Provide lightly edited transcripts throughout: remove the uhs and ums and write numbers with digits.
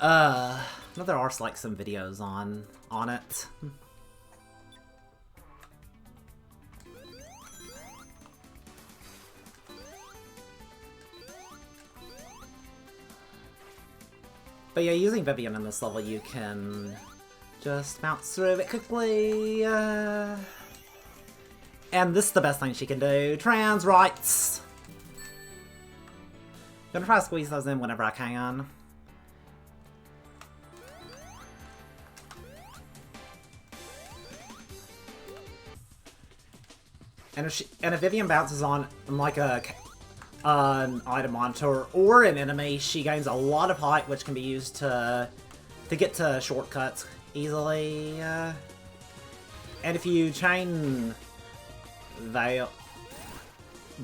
No, there are like some videos on it. But yeah, using Vivian in this level, you can just bounce through it quickly. And this is the best thing she can do. Trans rights! Gonna try to squeeze those in whenever I can. And if Vivian bounces on like an item monitor or an enemy, she gains a lot of height, which can be used to get to shortcuts easily. And if you chain Veil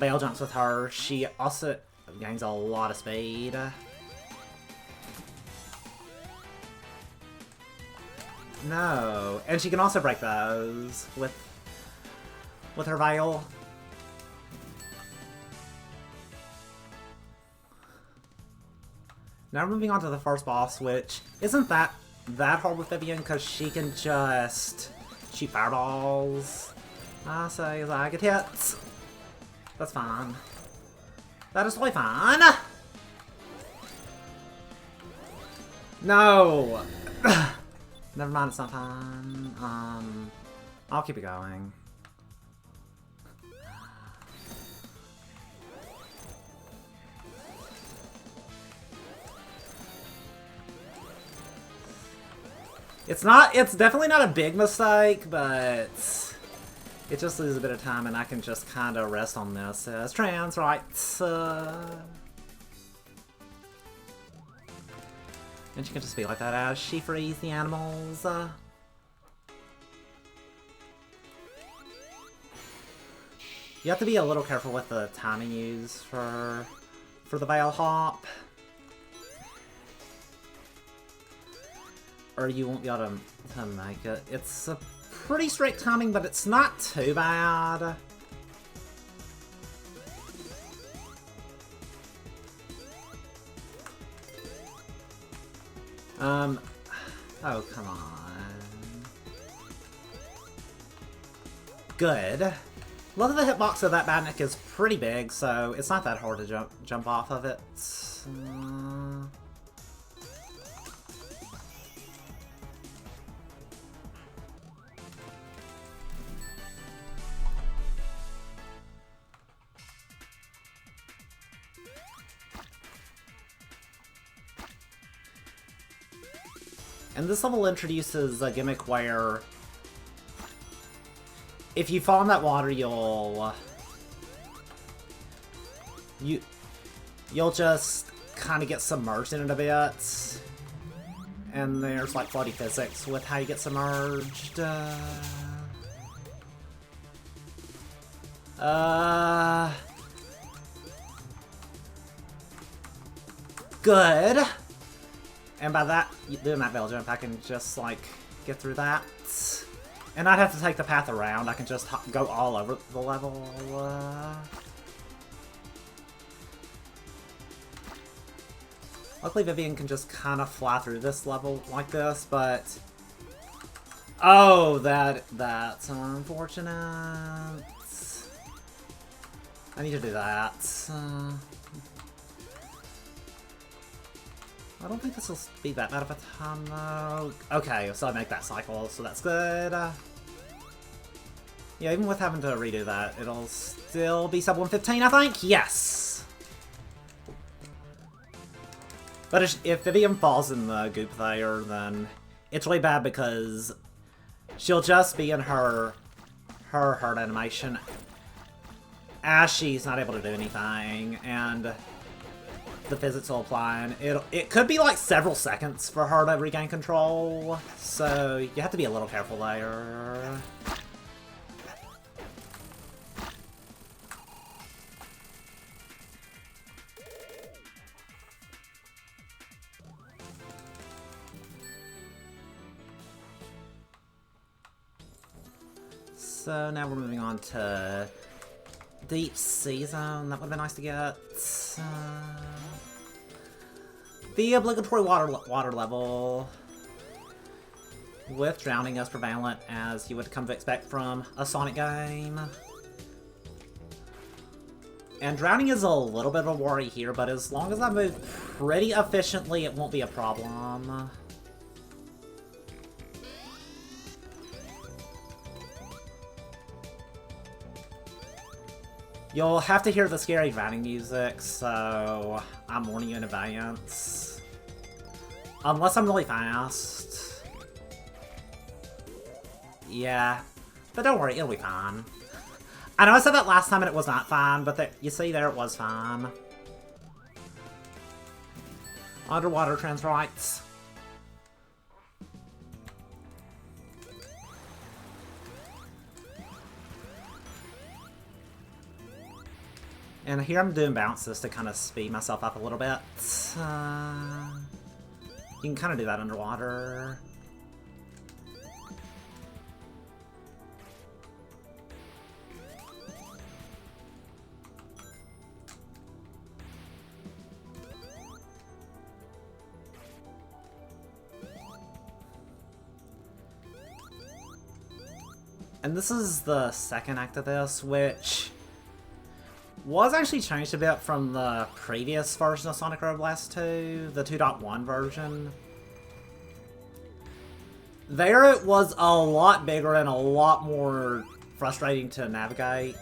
jumps with her, she also gains a lot of speed. No, and she can also break those with her Veil. Now moving on to the first boss, which isn't that hard with Vivian, because she can just shoot fireballs. So I get hits. That's fine. That is totally fine. No! Never mind, it's not fine. I'll keep it going. It's definitely not a big mistake, but it just loses a bit of time, and I can just kind of rest on this as trans rights. And she can just be like that as she frees the animals. You have to be a little careful with the timing used for the Veil hop, or you won't be able to make it. It's a pretty strict timing, but it's not too bad. Oh, come on. Good. A lot of the hitbox of that badnik is pretty big, so it's not that hard to jump off of it. And this level introduces a gimmick where if you fall in that water, you'll just kind of get submerged in it a bit. And there's like floaty physics with how you get submerged. Good. And by that, doing that Veil jump, I can just, like, get through that. And I'd have to take the path around. I can just go all over the level. Luckily, Vivian can just kind of fly through this level like this, but... Oh, that's unfortunate. I need to do that. I don't think this will be that bad of a time, though. Okay, so I make that cycle, so that's good. Yeah, even with having to redo that, it'll still be sub 115, I think? Yes! But if Vivian falls in the goop there, then it's really bad because she'll just be in her hurt animation as she's not able to do anything, and the physics will apply, and it could be like several seconds for her to regain control, so you have to be a little careful there. So now we're moving on to Deep Sea Zone. That would have been nice to get. The obligatory water level, with drowning as prevalent as you would come to expect from a Sonic game. And drowning is a little bit of a worry here, but as long as I move pretty efficiently, it won't be a problem. You'll have to hear the scary drowning music, so I'm warning you in advance. Unless I'm really fast. Yeah, but don't worry, it'll be fine. I know I said that last time and it was not fine, but you see there it was fine. Underwater trans rights. And here I'm doing bounces to kind of speed myself up a little bit. You can kind of do that underwater. And this is the second act of this, which was actually changed a bit from the previous version of Sonic Robo Blast 2, the 2.1 version. There it was a lot bigger and a lot more frustrating to navigate.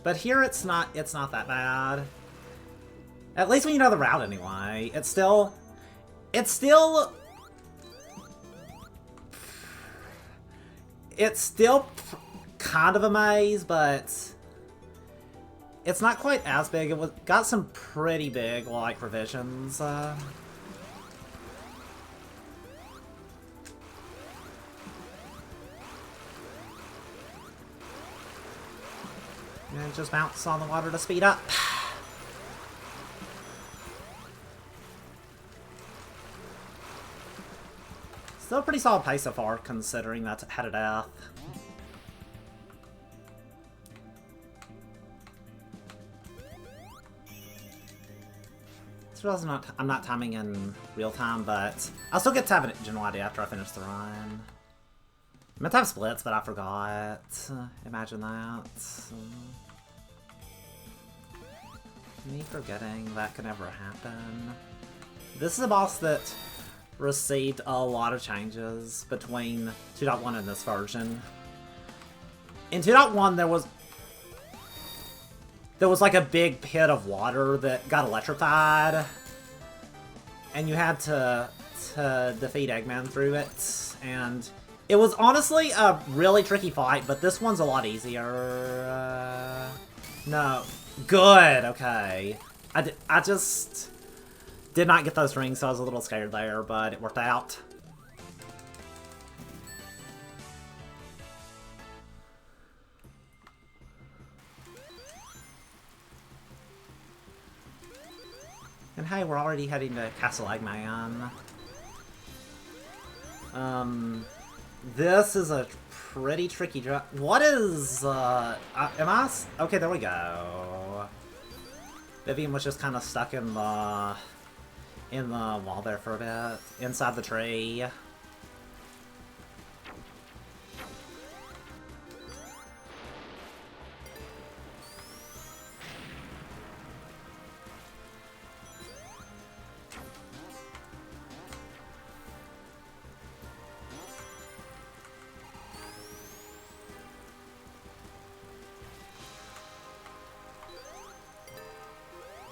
But here it's not that bad. At least when you know the route anyway. It's still kind of a maze, but it's not quite as big. It got some pretty big, like, revisions. And just bounce on the water to speed up. Still a pretty solid pace so far, considering that's had a death. I'm not timing in real time, but I'll still get to have a general idea after I finish the run. I meant to have splits, but I forgot. Imagine that. Me forgetting that could never happen. This is a boss that received a lot of changes between 2.1 and this version. In 2.1, there was like a big pit of water that got electrified, and you had to defeat Eggman through it, and it was honestly a really tricky fight, but this one's a lot easier. No. Good, okay. I just did not get those rings, so I was a little scared there, but it worked out. And hey, we're already heading to Castle Eggman. This is a pretty tricky drop. What is, am I? Okay, there we go. Vivian was just kind of stuck in the wall there for a bit, inside the tree.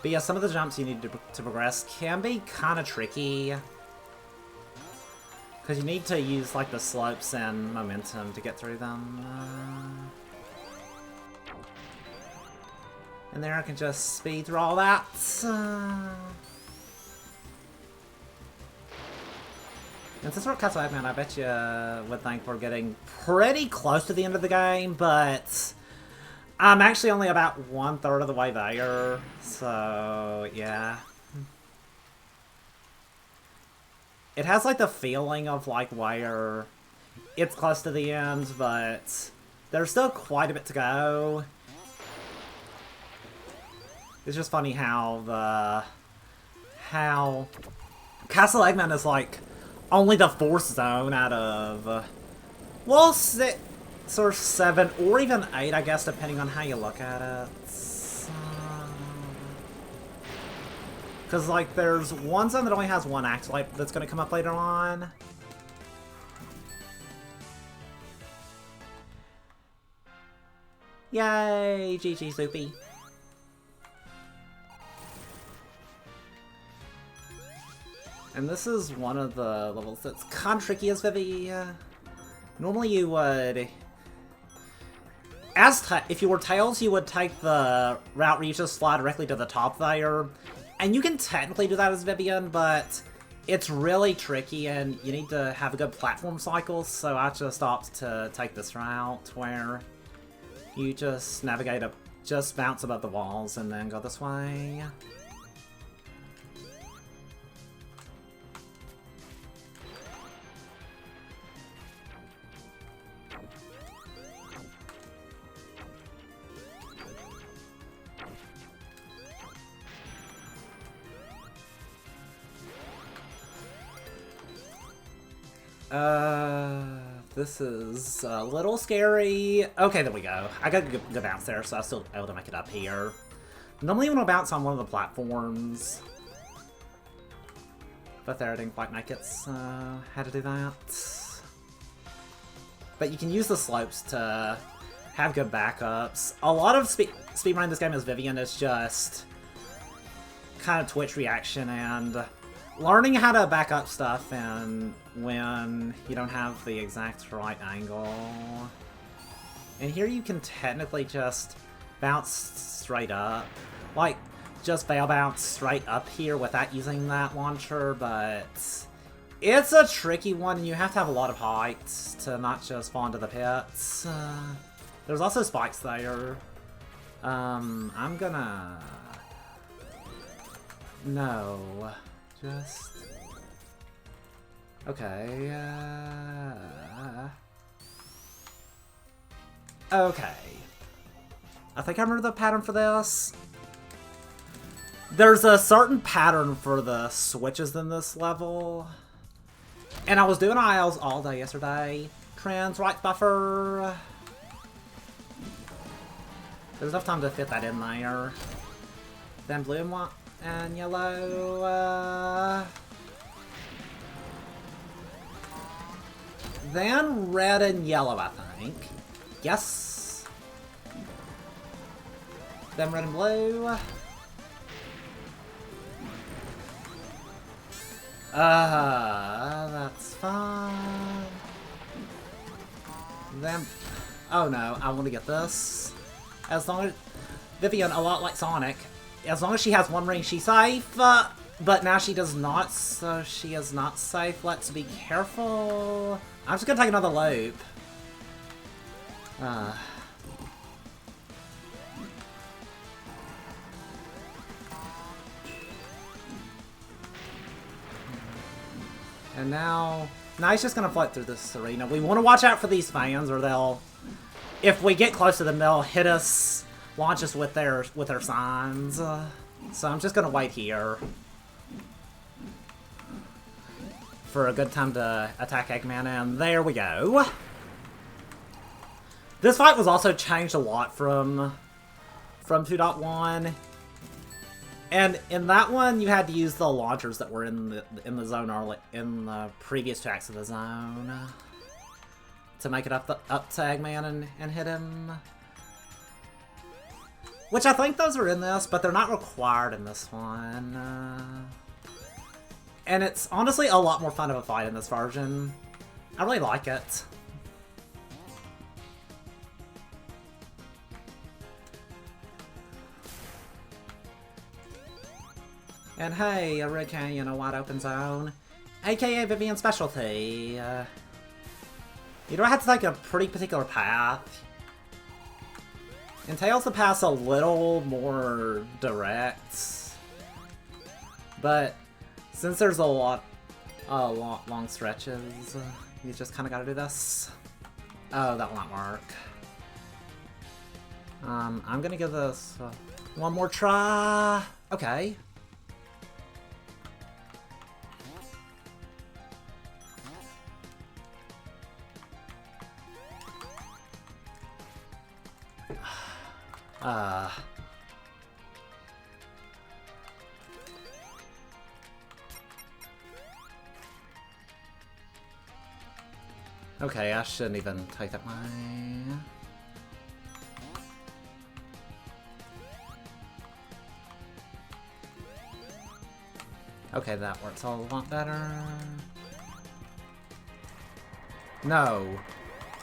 But yeah, some of the jumps you need to progress can be kind of tricky. Because you need to use, like, the slopes and momentum to get through them. And there I can just speed through all that. And since we're at Castle Eggman, I bet you would think we're getting pretty close to the end of the game, but I'm actually only about 1/3 of the way there, so yeah. It has like the feeling of like where it's close to the end, but there's still quite a bit to go. It's just funny how Castle Eggman is like only the 4th zone out of well, 6 or 7 or even 8, I guess, depending on how you look at it. Because like there's one zone that only has 1 Axolite that's going to come up later on. Yay, GG Soupy. And this is one of the levels that's kind of tricky as Vivi. Normally you would... if you were Tails, you would take the route where you just fly directly to the top there. And you can technically do that as Vivian, but it's really tricky and you need to have a good platform cycle, so I just opted to take this route where you just navigate up, just bounce above the walls and then go this way. This is a little scary. Okay, there we go. I got a good bounce there, so I was still able to make it up here. Normally when I bounce on one of the platforms, but there I didn't quite make it, so had to do that. But you can use the slopes to have good backups. A lot of speedrunning this game as Vivian is just kind of twitch reaction and learning how to back up stuff and when you don't have the exact right angle. And here you can technically just bounce straight up. Like, just bail bounce straight up here without using that launcher, but it's a tricky one and you have to have a lot of height to not just fall into the pits. There's also spikes there. I'm gonna... No. Just... Okay, okay. I think I remember the pattern for this. There's a certain pattern for the switches in this level. And I was doing aisles all day yesterday. Trans right buffer. There's enough time to fit that in there. Then blue and white and yellow. Then red and yellow, I think. Yes. Then red and blue. That's fine. Then... Oh no, I want to get this. As long as... Vivian, a lot like Sonic, as long as she has one ring, she's safe. But now she does not, so she is not safe. Let's be careful. I'm just gonna take another loop. And now he's just gonna float through this arena. We want to watch out for these fans, or they'll, if we get close to them, they'll hit us, launch us with their signs. So I'm just gonna wait here for a good time to attack Eggman, and there we go. This fight was also changed a lot from 2.1. And in that one, you had to use the launchers that were in the zone early, in the previous tracks of the zone to make it up to Eggman and hit him. Which I think those are in this, but they're not required in this one. And it's honestly a lot more fun of a fight in this version. I really like it. And hey, a red canyon, a wide open zone, aka Vivian's specialty. You don't have to take a pretty particular path. In Tails, the path's a little more direct, but since there's a lot long stretches, you just kind of gotta do this. Oh, that will not work. I'm gonna give this One more try. Okay. Okay, I shouldn't even take that way. Okay, that works a lot better. No.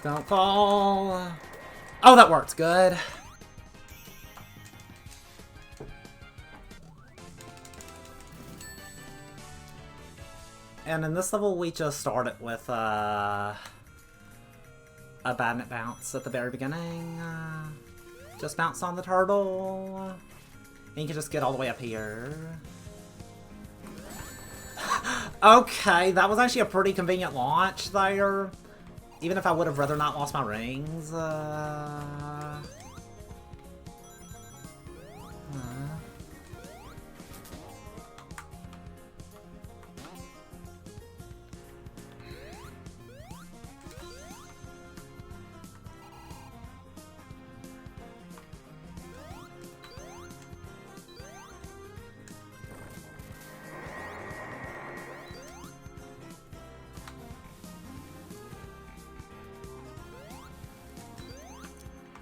Don't fall. Oh, that works. Good. And in this level, we just started with a bandit bounce at the very beginning. Just bounce on the turtle. And you can just get all the way up here. Okay, that was actually a pretty convenient launch there. Even if I would have rather not lost my rings.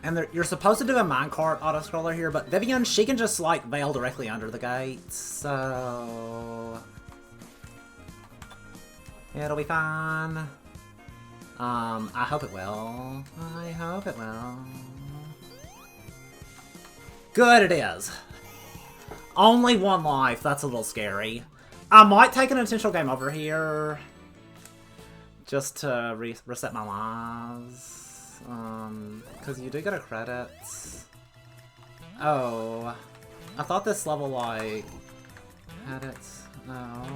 And you're supposed to do a minecart auto-scroller here, but Vivian, she can just, like, bail directly under the gates, so... it'll be fine. I hope it will. I hope it will. Good, it is. Only one life, that's a little scary. I might take an intentional game over here. Just to reset my lives. Because you do get a credit. Oh. I thought this level, like, had it. No.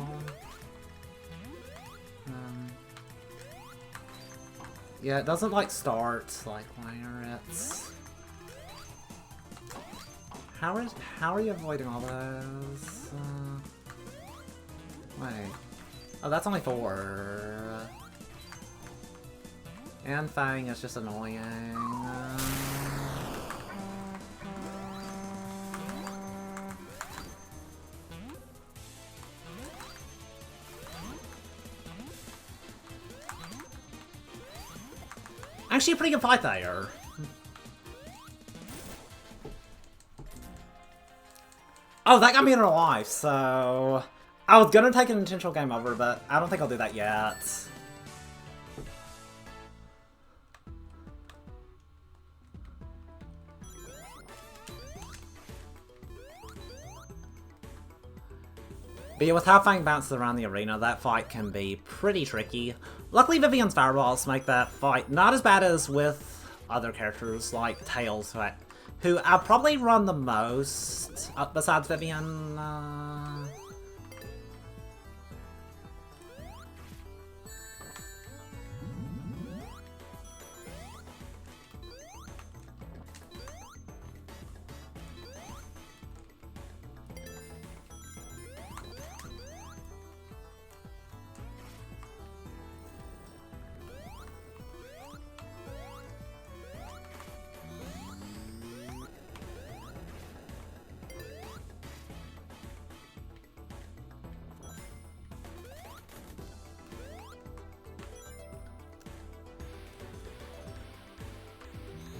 Yeah, it doesn't, like, start, like, where it's... How are you avoiding all those? Wait. Oh, that's only 4. And Fang is just annoying. Actually, a pretty good fight there. Oh, that got me in real life, so... I was gonna take an intentional game over, but I don't think I'll do that yet. But yeah, with how Fang bounces around the arena, that fight can be pretty tricky. Luckily, Vivian's fireballs make that fight not as bad as with other characters like Tails, who I've probably run the most, besides Vivian.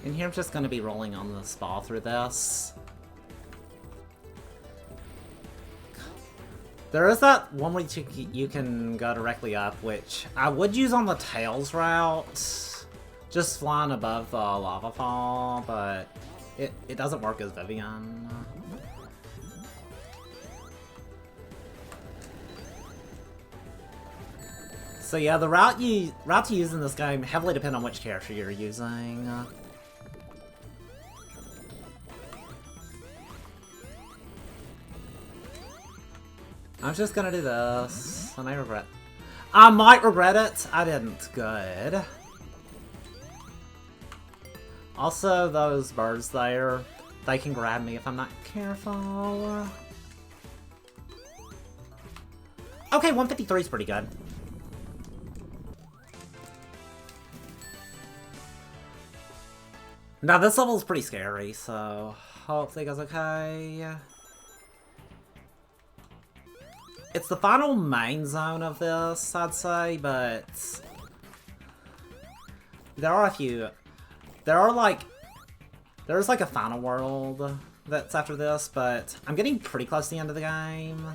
And here I'm just going to be rolling on the spa through this. There is that one where you can go directly up, which I would use on the Tails route. Just flying above the lava fall, but it doesn't work as Vivian. So yeah, the route to use in this game heavily depend on which character you're using. I'm just gonna do this, and I might regret it. I didn't. Good. Also, those birds there. they can grab me if I'm not careful. Okay, 153 is pretty good. Now this level is pretty scary, so hopefully it goes okay. It's the final main zone of this, I'd say, but there are a few. There's like a final world that's after this, but I'm getting pretty close to the end of the game.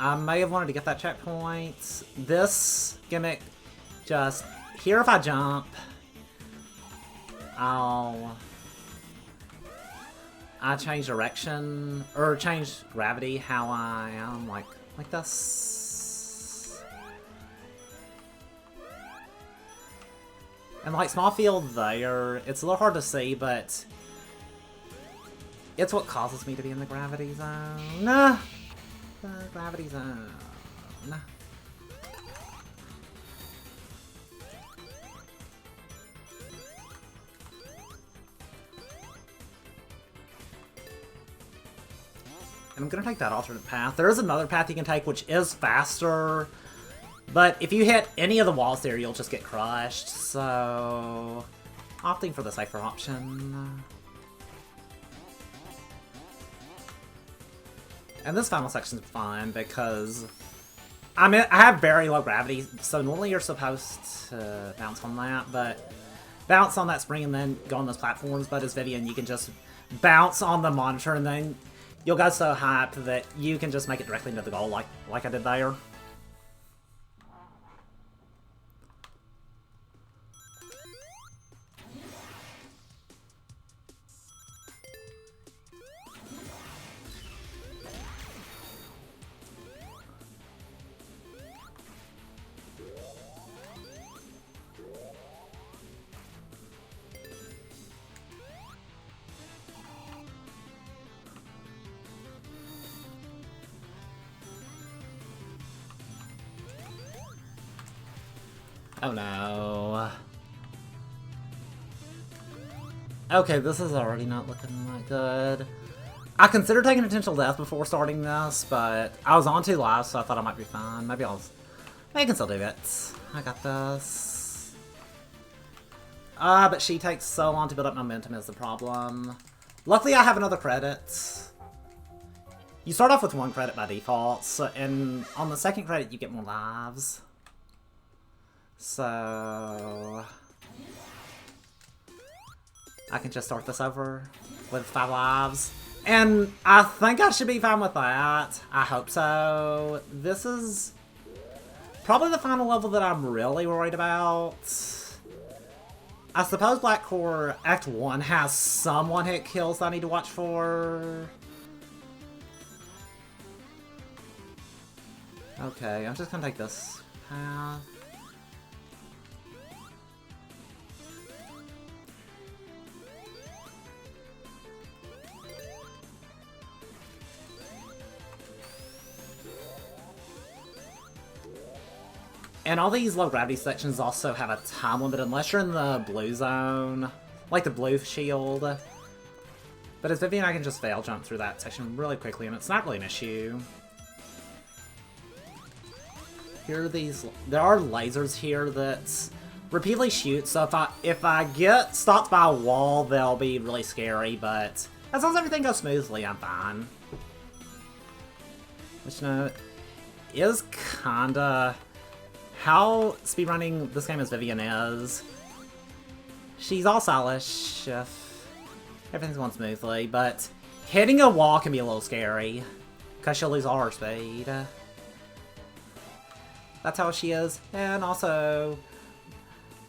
I may have wanted to get that checkpoint. This gimmick, just here if I jump, I change direction, or change gravity, how I am, like this. And like small field there, it's a little hard to see, but it's what causes me to be in the gravity zone. Nah. The gravity zone. And I'm gonna take that alternate path. There is another path you can take which is faster, but if you hit any of the walls there, you'll just get crushed, so opting for the safer option. And this final section's fun because I have very low gravity, so normally you're supposed to bounce on that, but bounce on that spring and then go on those platforms, but as Vivian, you can just bounce on the monitor and then you'll go so high up that you can just make it directly into the goal like I did there. Oh no. Okay, this is already not looking that good. I considered taking potential death before starting this, but I was on 2 lives, so I thought I might be fine. Maybe I can still do it. I got this. But she takes so long to build up momentum is the problem. Luckily, I have another credit. You start off with 1 credit by default, so, and on the 2nd credit, you get more lives. So I can just start this over with 5 lives. And I think I should be fine with that. I hope so. This is probably the final level that I'm really worried about. I suppose Black Core Act 1 has some one-hit kills that I need to watch for. Okay, I'm just gonna take this path. And all these low gravity sections also have a time limit unless you're in the blue zone, like the blue shield. But as Vivian, I can just fail jump through that section really quickly, and it's not really an issue. Here are these. There are lasers here that repeatedly shoot, so if I get stopped by a wall, they'll be really scary. But as long as everything goes smoothly, I'm fine. Which, you know, is kinda how speedrunning this game as Vivian is. She's all stylish if everything's going smoothly, but hitting a wall can be a little scary because she'll lose all her speed. That's how she is, and also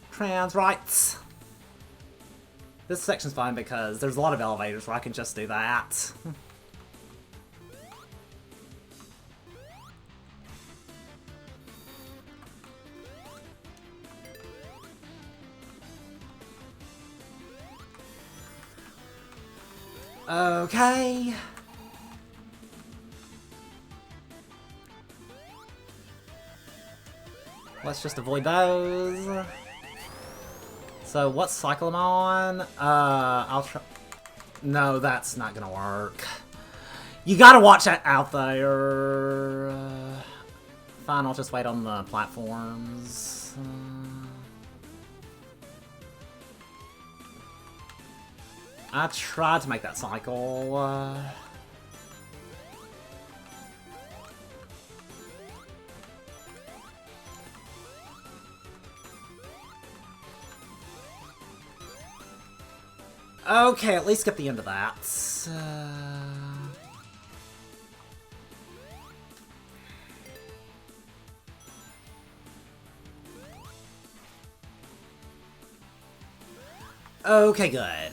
trans rights. This section's fun because there's a lot of elevators where I can just do that. Okay. let's just avoid those. So what cycle am I on? I'll try... No, that's not gonna work. You gotta watch that out there. Fine, I'll just wait on the platforms. I tried to make that cycle. Okay, at least get the end of that. Okay, good.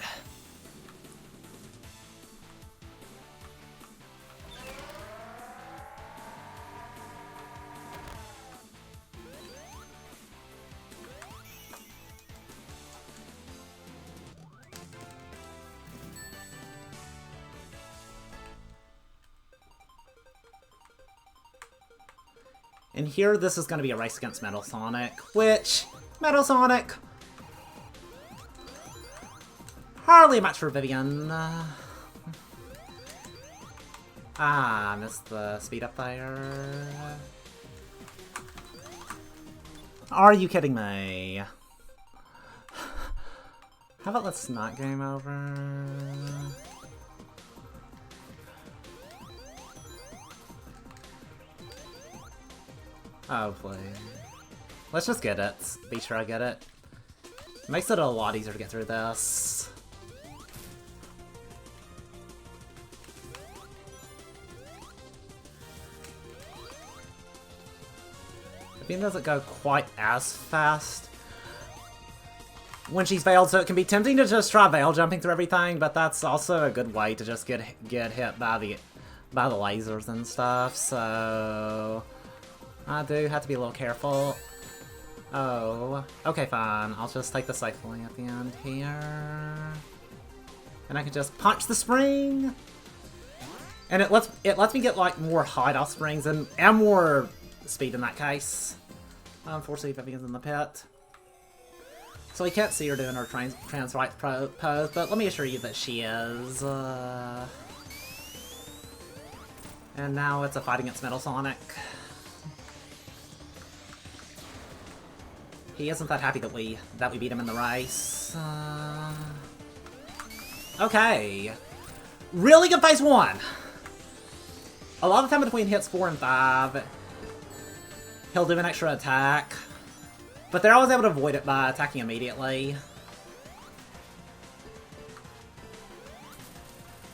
And here, this is going to be a race against Metal Sonic, which... Metal Sonic! Hardly a match for Vivian. I missed the speed up there. Are you kidding me? How about let's not game over? Oh, please. Let's just get it. Be sure I get it. Makes it a lot easier to get through this. Vivian doesn't go quite as fast when she's veiled, so it can be tempting to just try veil jumping through everything, but that's also a good way to just get hit by the lasers and stuff, so... I do have to be a little careful. Oh, okay, fine. I'll just take the cycling at the end here. And I can just punch the spring! And it lets me get, like, more hide-off springs and more speed in that case. Unfortunately, Vivian's in the pit. So we can't see her doing her trans right pose, but let me assure you that she is. And now it's a fight against Metal Sonic. He isn't that happy that we beat him in the race. Okay. Really good phase 1! A lot of time between hits 4 and 5, he'll do an extra attack. But they're always able to avoid it by attacking immediately.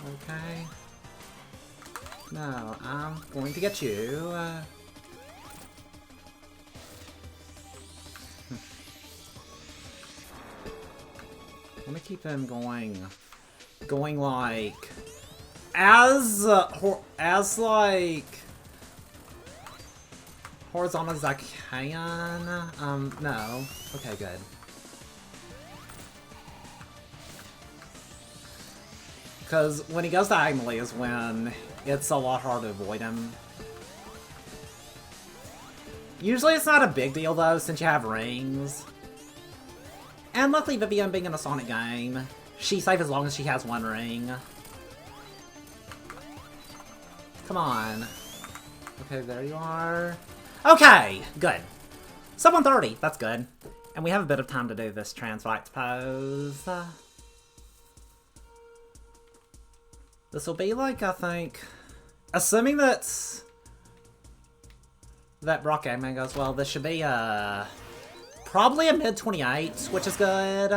Okay. No, I'm going to get you. Let me keep him going like as like horizontal as I can. No. Okay, good. Because when he goes diagonally is when it's a lot harder to avoid him. Usually it's not a big deal though, since you have rings. And luckily, Vivian being in a Sonic game, she's safe as long as she has one ring. Come on. Okay, there you are. Okay, good. Sub 130, that's good. And we have a bit of time to do this trans-right pose. This will be like, I think... Assuming that Brock Gaming goes well, this should be, probably a mid-28, which is good.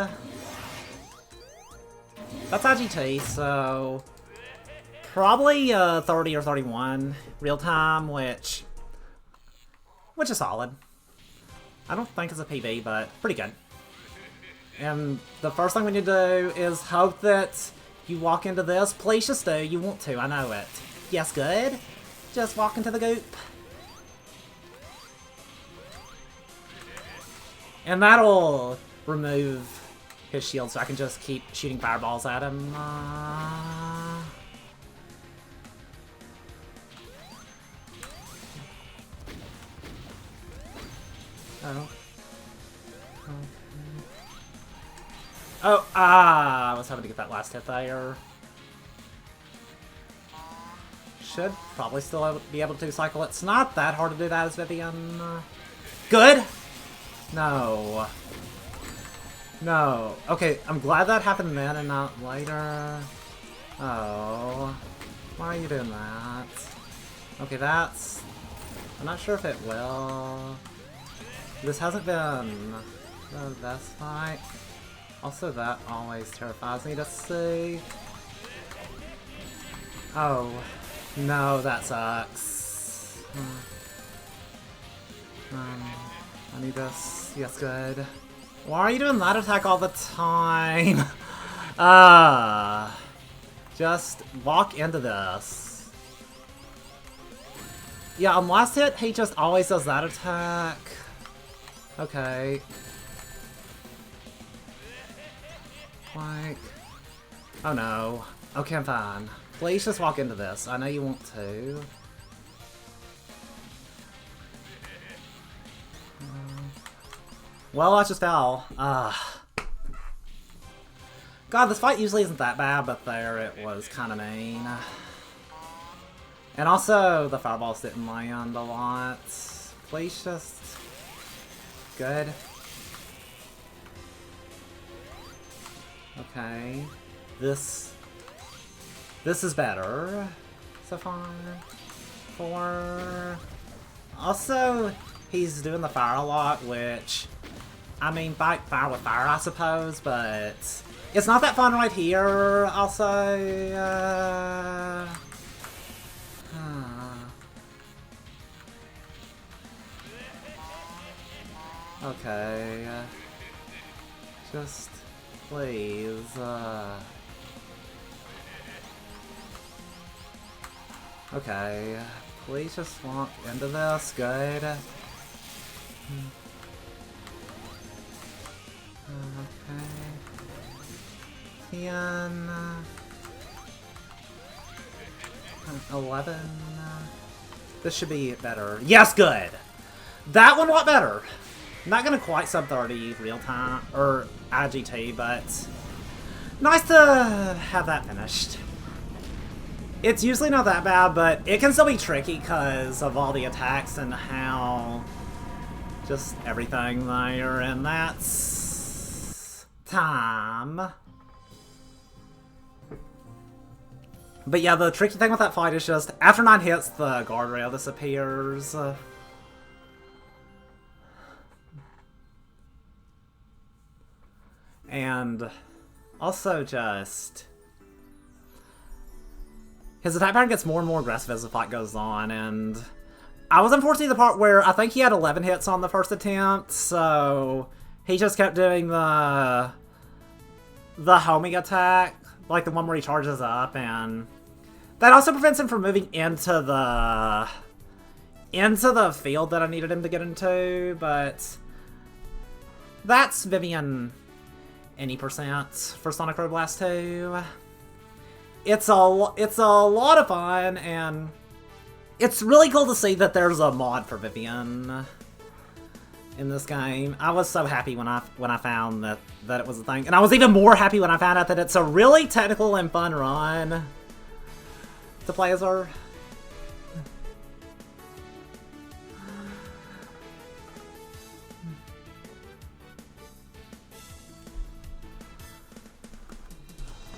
That's IGT, so... Probably 30 or 31 real-time, which is solid. I don't think it's a PB, but pretty good. And the first thing we need to do is hope that you walk into this. Please just do. You want to, I know it. Yes, good. Just walk into the goop. And that'll remove his shield so I can just keep shooting fireballs at him. Oh. Oh, I was having to get that last hit there. Should probably still be able to cycle. It's not that hard to do that as Vivian. Good? No. No. Okay, I'm glad that happened then and not later. Oh. Why are you doing that? Okay, that's... I'm not sure if it will. This hasn't been the best fight. Also, that always terrifies me to see. Oh. No, that sucks. I need this. Yes, good. Why are you doing that attack all the time? Just walk into this. Yeah, on last hit, he just always does that attack. Okay. Like... Oh no. Okay, I'm fine. Please just walk into this. I know you want to. Well, I just fell. God, this fight usually isn't that bad, but there it was kind of mean. And also, the fireballs didn't land a lot. Please just... Good. Okay. This is better so far. Also, he's doing the fire a lot, which... I mean, fight fire with fire, I suppose, but... It's not that fun right here, I'll say. Okay. Just... Please, Okay. Please just walk into this. Good. Okay. Ten... 11... This should be better. Yes, good! That one a lot better! I'm not gonna quite sub 30 real time, or IGT, but nice to have that finished. It's usually not that bad, but it can still be tricky because of all the attacks and how just everything there, and that's time. But yeah, the tricky thing with that fight is just after 9 hits, the guardrail disappears. And also just... His attack pattern gets more and more aggressive as the fight goes on, and... I was unfortunately the part where I think he had 11 hits on the first attempt, so... He just kept doing the homing attack, like the one where he charges up, and... That also prevents him from moving into the field that I needed him to get into, but... That's Vivian... any percent for Sonic Road Blast 2. It's a lot of fun, and it's really cool to see that there's a mod for Vivian in this game. I was so happy when I found that it was a thing, and I was even more happy when I found out that it's a really technical and fun run to play as her.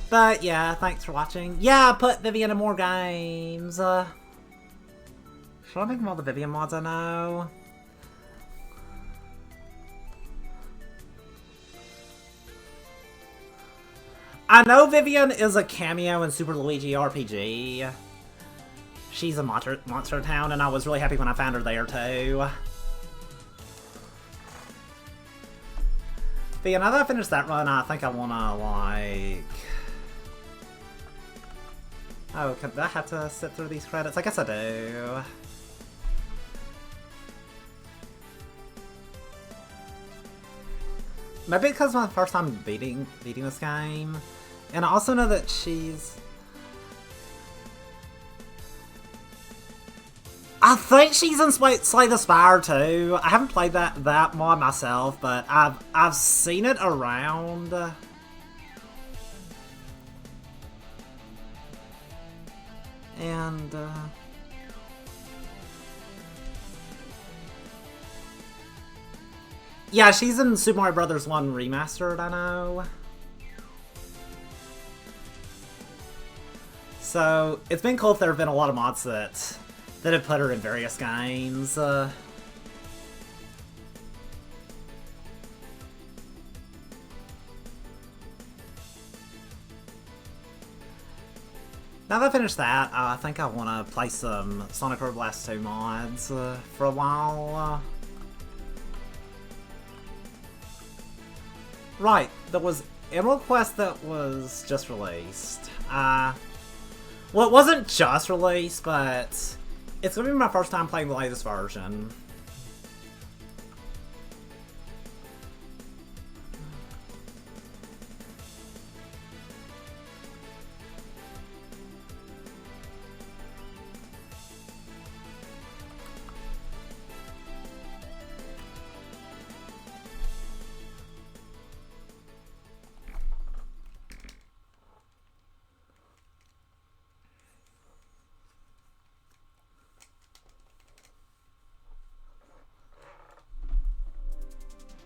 But yeah, thanks for watching. Yeah, put Vivian in more games. Should I make them all the Vivian mods I know? I know Vivian is a cameo in Super Luigi RPG. She's a Monster Town, and I was really happy when I found her there too. But yeah, now that I finished that run, I think I wanna, like... Oh, do I have to sit through these credits? I guess I do. Maybe because it's my first time beating this game. And I also know that she's... I think she's in Slay the Spire too. I haven't played that mod myself, but I've seen it around. And yeah, she's in Super Mario Bros. 1 Remastered, I know. So, it's been cool if there have been a lot of mods that have put her in various games. Now that I finished that, I think I want to play some Sonic Robo Blast 2 mods for a while. Right, there was Emerald Quest that was just released. Well, it wasn't just released, but it's going to be my first time playing the latest version.